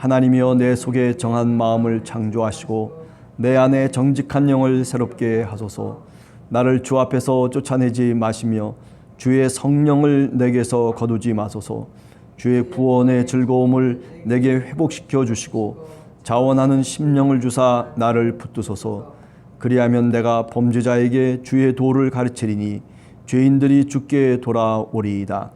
하나님이여 내 속에 정한 마음을 창조하시고 내 안에 정직한 영을 새롭게 하소서. 나를 주 앞에서 쫓아내지 마시며 주의 성령을 내게서 거두지 마소서. 주의 구원의 즐거움을 내게 회복시켜 주시고 자원하는 심령을 주사 나를 붙드소서. 그리하면 내가 범죄자에게 주의 도를 가르치리니 죄인들이 주께 돌아오리이다.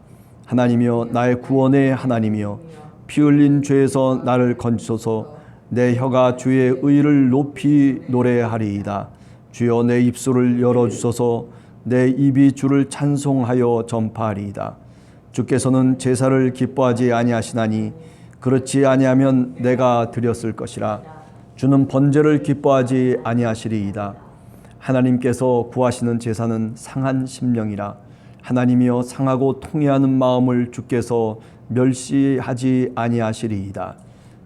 하나님이여 나의 구원의 하나님이여 피 흘린 죄에서 나를 건지소서. 내 혀가 주의 의를 높이 노래하리이다. 주여 내 입술을 열어주소서. 내 입이 주를 찬송하여 전파하리이다. 주께서는 제사를 기뻐하지 아니하시나니 그렇지 아니하면 내가 드렸을 것이라. 주는 번제를 기뻐하지 아니하시리이다. 하나님께서 구하시는 제사는 상한 심령이라. 하나님이여 상하고 통회하는 마음을 주께서 멸시하지 아니하시리이다.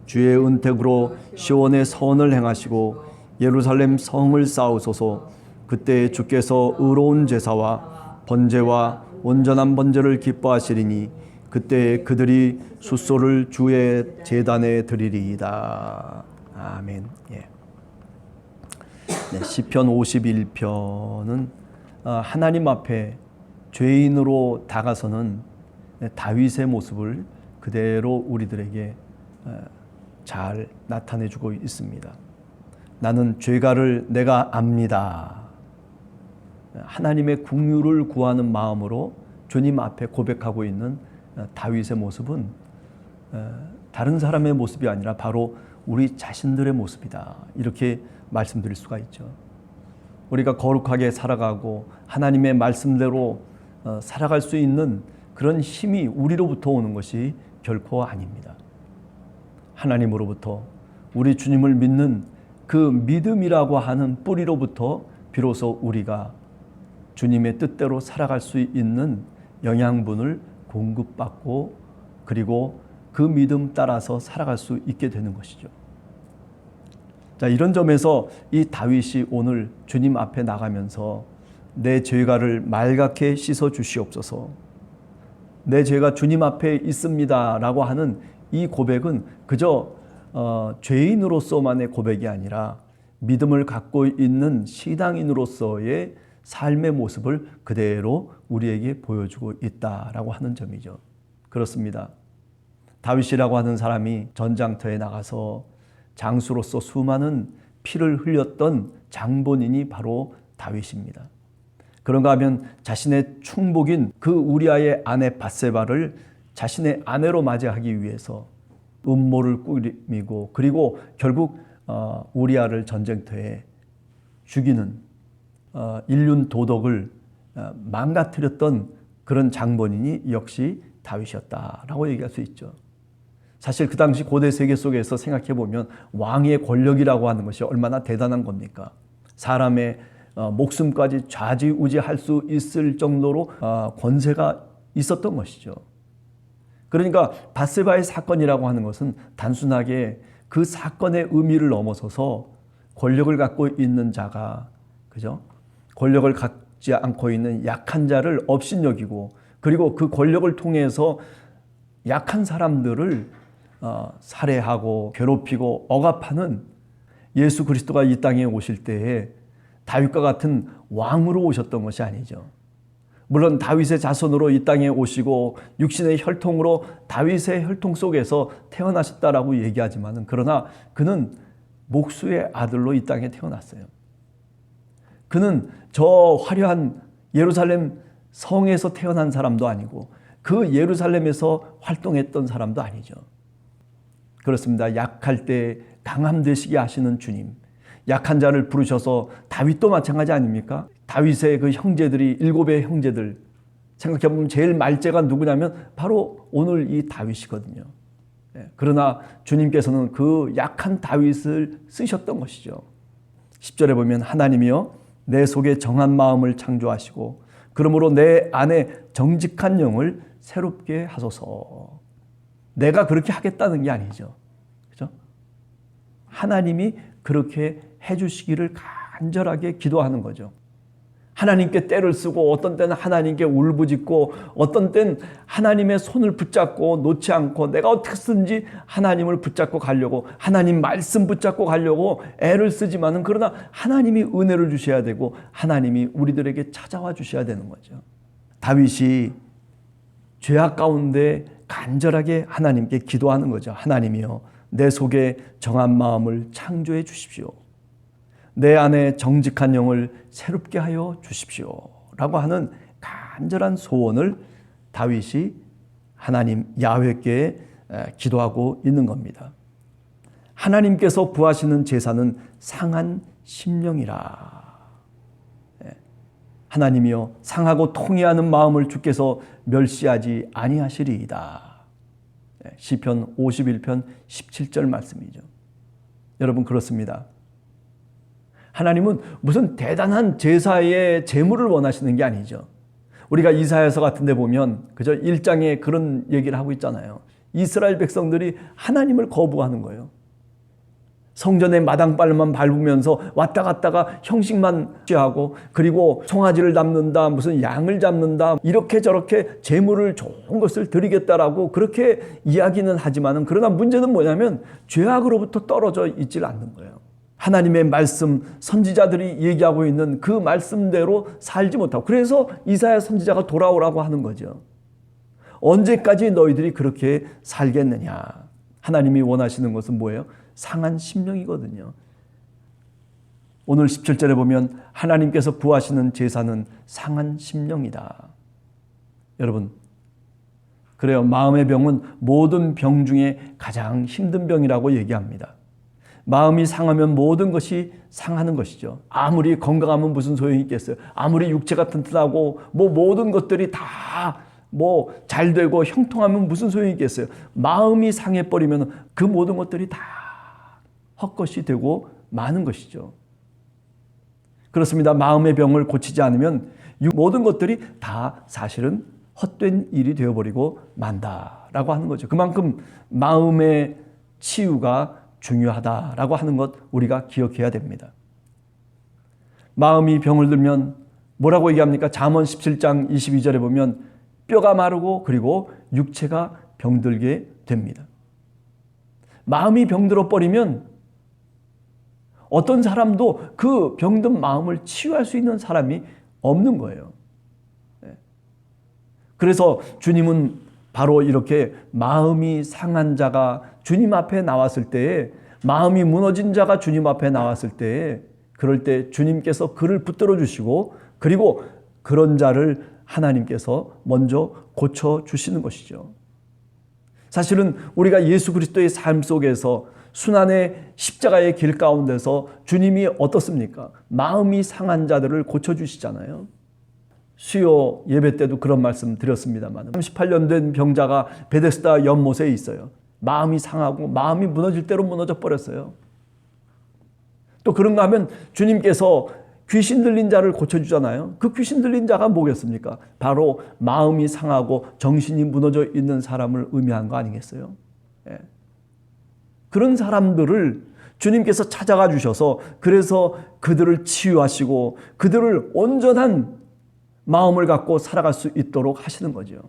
주의 은택으로 시온의 선을 행하시고 예루살렘 성을 쌓으소서. 그때 주께서 의로운 제사와 번제와 온전한 번제를 기뻐하시리니 그때 그들이 숫소를 주의 제단에 드리리이다. 아멘. 예. 네, 시편 51편은 하나님 앞에 죄인으로 다가서는 다윗의 모습을 그대로 우리들에게 잘 나타내주고 있습니다. 나는 죄가를 내가 압니다. 하나님의 긍휼을 구하는 마음으로 주님 앞에 고백하고 있는 다윗의 모습은 다른 사람의 모습이 아니라 바로 우리 자신들의 모습이다. 이렇게 말씀드릴 수가 있죠. 우리가 거룩하게 살아가고 하나님의 말씀대로 살아갈 수 있는 그런 힘이 우리로부터 오는 것이 결코 아닙니다. 하나님으로부터 우리 주님을 믿는 그 믿음이라고 하는 뿌리로부터 비로소 우리가 주님의 뜻대로 살아갈 수 있는 영양분을 공급받고 그리고 그 믿음 따라서 살아갈 수 있게 되는 것이죠. 자, 이런 점에서 이 다윗이 오늘 주님 앞에 나가면서 내 죄가를 말갛게 씻어 주시옵소서. 내 죄가 주님 앞에 있습니다 라고 하는 이 고백은 그저 죄인으로서만의 고백이 아니라 믿음을 갖고 있는 신앙인으로서의 삶의 모습을 그대로 우리에게 보여주고 있다라고 하는 점이죠. 그렇습니다. 다윗이라고 하는 사람이 전장터에 나가서 장수로서 수많은 피를 흘렸던 장본인이 바로 다윗입니다. 그런가 하면 자신의 충복인 그 우리아의 아내 밧세바를 자신의 아내로 맞이하기 위해서 음모를 꾸미고 그리고 결국 우리아를 전쟁터에 죽이는 인륜 도덕을 망가뜨렸던 그런 장본인이 역시 다윗이었다라고 얘기할 수 있죠. 사실 그 당시 고대 세계 속에서 생각해 보면 왕의 권력이라고 하는 것이 얼마나 대단한 겁니까? 사람의 목숨까지 좌지우지할 수 있을 정도로 권세가 있었던 것이죠. 그러니까 밧세바의 사건이라고 하는 것은 단순하게 그 사건의 의미를 넘어서서 권력을 갖고 있는 자가, 그죠? 권력을 갖지 않고 있는 약한 자를 업신여기고 그리고 그 권력을 통해서 약한 사람들을 살해하고 괴롭히고 억압하는 예수 그리스도가 이 땅에 오실 때에 다윗과 같은 왕으로 오셨던 것이 아니죠. 물론 다윗의 자손으로 이 땅에 오시고 육신의 혈통으로 다윗의 혈통 속에서 태어나셨다라고 얘기하지만 그러나 그는 목수의 아들로 이 땅에 태어났어요. 그는 저 화려한 예루살렘 성에서 태어난 사람도 아니고 그 예루살렘에서 활동했던 사람도 아니죠. 그렇습니다. 약할 때 강함 되시게 하시는 주님, 약한 자를 부르셔서 다윗도 마찬가지 아닙니까? 다윗의 그 형제들이 7의 형제들 생각해보면 제일 말째가 누구냐면 바로 오늘 이 다윗이거든요. 그러나 주님께서는 그 약한 다윗을 쓰셨던 것이죠. 10절에 보면 하나님이여 내 속에 정한 마음을 창조하시고 그러므로 내 안에 정직한 영을 새롭게 하소서. 내가 그렇게 하겠다는 게 아니죠. 그죠? 하나님이 그렇게 해주시기를 간절하게 기도하는 거죠. 하나님께 떼를 쓰고 어떤 때는 하나님께 울부짖고 어떤 때는 하나님의 손을 붙잡고 놓지 않고 내가 어떻게든지 하나님을 붙잡고 가려고 하나님 말씀 붙잡고 가려고 애를 쓰지만은 그러나 하나님이 은혜를 주셔야 되고 하나님이 우리들에게 찾아와 주셔야 되는 거죠. 다윗이 죄악 가운데 간절하게 하나님께 기도하는 거죠. 하나님이여 내 속에 정한 마음을 창조해 주십시오. 내 안에 정직한 영을 새롭게 하여 주십시오. 라고 하는 간절한 소원을 다윗이 하나님 야훼께 기도하고 있는 겁니다. 하나님께서 구하시는 제사는 상한 심령이라. 하나님이여 상하고 통회하는 마음을 주께서 멸시하지 아니하시리이다. 시편 51편 17절 말씀이죠. 여러분 그렇습니다. 하나님은 무슨 대단한 제사의 제물을 원하시는 게 아니죠. 우리가 이사야서 같은 데 보면 그저 1장에 그런 얘기를 하고 있잖아요. 이스라엘 백성들이 하나님을 거부하는 거예요. 성전의 마당발만 밟으면서 왔다 갔다가 형식만 취하고 그리고 송아지를 잡는다 무슨 양을 잡는다 이렇게 저렇게 제물을 좋은 것을 드리겠다라고 그렇게 이야기는 하지만은 그러나 문제는 뭐냐면 죄악으로부터 떨어져 있질 않는 거예요. 하나님의 말씀 선지자들이 얘기하고 있는 그 말씀대로 살지 못하고 그래서 이사야 선지자가 돌아오라고 하는 거죠. 언제까지 너희들이 그렇게 살겠느냐. 하나님이 원하시는 것은 뭐예요? 상한 심령이거든요. 오늘 17절에 보면 하나님께서 구하시는 제사는 상한 심령이다. 여러분 그래요. 마음의 병은 모든 병 중에 가장 힘든 병이라고 얘기합니다. 마음이 상하면 모든 것이 상하는 것이죠. 아무리 건강하면 무슨 소용이 있겠어요. 아무리 육체가 튼튼하고 모든 것들이 다 잘 되고 형통하면 무슨 소용이 있겠어요. 마음이 상해버리면 그 모든 것들이 다 헛것이 되고 마는 것이죠. 그렇습니다. 마음의 병을 고치지 않으면 모든 것들이 다 사실은 헛된 일이 되어버리고 만다라고 하는 거죠. 그만큼 마음의 치유가 중요하다라고 하는 것 우리가 기억해야 됩니다. 마음이 병을 들면 뭐라고 얘기합니까? 잠언 17장 22절에 보면 뼈가 마르고 그리고 육체가 병들게 됩니다. 마음이 병들어 버리면 어떤 사람도 그 병든 마음을 치유할 수 있는 사람이 없는 거예요. 그래서 주님은 바로 이렇게 마음이 상한 자가 주님 앞에 나왔을 때에 마음이 무너진 자가 주님 앞에 나왔을 때에 그럴 때 주님께서 그를 붙들어 주시고 그리고 그런 자를 하나님께서 먼저 고쳐주시는 것이죠. 사실은 우리가 예수 그리스도의 삶 속에서 순환의 십자가의 길 가운데서 주님이 어떻습니까? 마음이 상한 자들을 고쳐주시잖아요. 수요 예배 때도 그런 말씀 드렸습니다만 38년 된 병자가 베데스다 연못에 있어요. 마음이 상하고 마음이 무너질 대로 무너져 버렸어요. 또 그런가 하면 주님께서 귀신 들린 자를 고쳐주잖아요. 그 귀신 들린 자가 뭐겠습니까? 바로 마음이 상하고 정신이 무너져 있는 사람을 의미한 거 아니겠어요? 예. 그런 사람들을 주님께서 찾아가 주셔서 그래서 그들을 치유하시고 그들을 온전한 마음을 갖고 살아갈 수 있도록 하시는 거죠.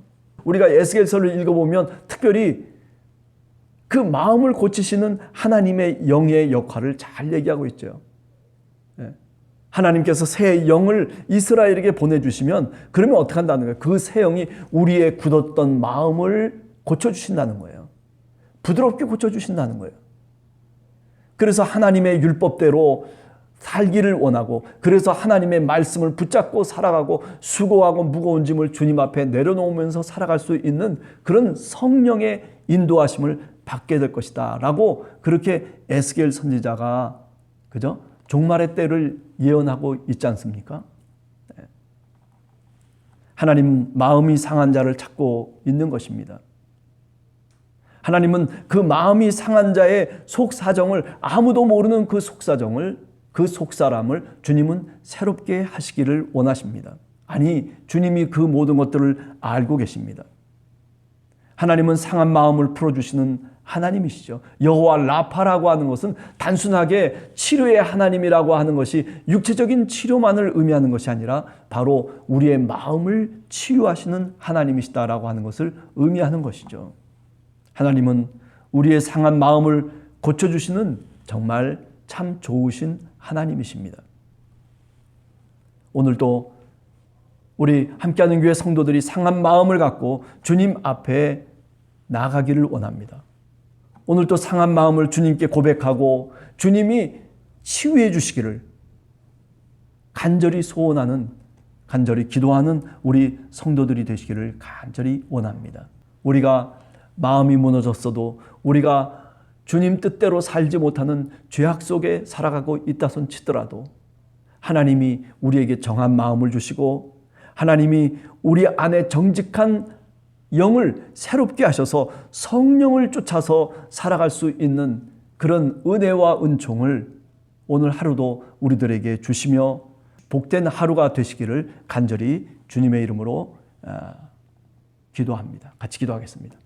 우리가 에스겔서를 읽어보면 특별히 그 마음을 고치시는 하나님의 영의 역할을 잘 얘기하고 있죠. 하나님께서 새 영을 이스라엘에게 보내주시면 그러면 어떻게 한다는 거예요? 그 새 영이 우리의 굳었던 마음을 고쳐주신다는 거예요. 부드럽게 고쳐주신다는 거예요. 그래서 하나님의 율법대로 살기를 원하고 그래서 하나님의 말씀을 붙잡고 살아가고 수고하고 무거운 짐을 주님 앞에 내려놓으면서 살아갈 수 있는 그런 성령의 인도하심을 받게 될 것이다 라고 그렇게 에스겔 선지자가 그죠? 종말의 때를 예언하고 있지 않습니까? 하나님 마음이 상한 자를 찾고 있는 것입니다. 하나님은 그 마음이 상한 자의 속사정을 아무도 모르는 그 속사정을 그 속사람을 주님은 새롭게 하시기를 원하십니다. 아니 주님이 그 모든 것들을 알고 계십니다. 하나님은 상한 마음을 풀어주시는 하나님이시죠. 여호와 라파라고 하는 것은 단순하게 치료의 하나님이라고 하는 것이 육체적인 치료만을 의미하는 것이 아니라 바로 우리의 마음을 치유하시는 하나님이시다라고 하는 것을 의미하는 것이죠. 하나님은 우리의 상한 마음을 고쳐주시는 정말 참 좋으신 하나님이십니다. 오늘도 우리 함께하는 교회 성도들이 상한 마음을 갖고 주님 앞에 나가기를 원합니다. 오늘도 상한 마음을 주님께 고백하고 주님이 치유해 주시기를 간절히 소원하는, 간절히 기도하는 우리 성도들이 되시기를 간절히 원합니다. 우리가 마음이 무너졌어도 우리가 주님 뜻대로 살지 못하는 죄악 속에 살아가고 있다 손 치더라도 하나님이 우리에게 정한 마음을 주시고 하나님이 우리 안에 정직한 영을 새롭게 하셔서 성령을 쫓아서 살아갈 수 있는 그런 은혜와 은총을 오늘 하루도 우리들에게 주시며 복된 하루가 되시기를 간절히 주님의 이름으로 기도합니다. 같이 기도하겠습니다.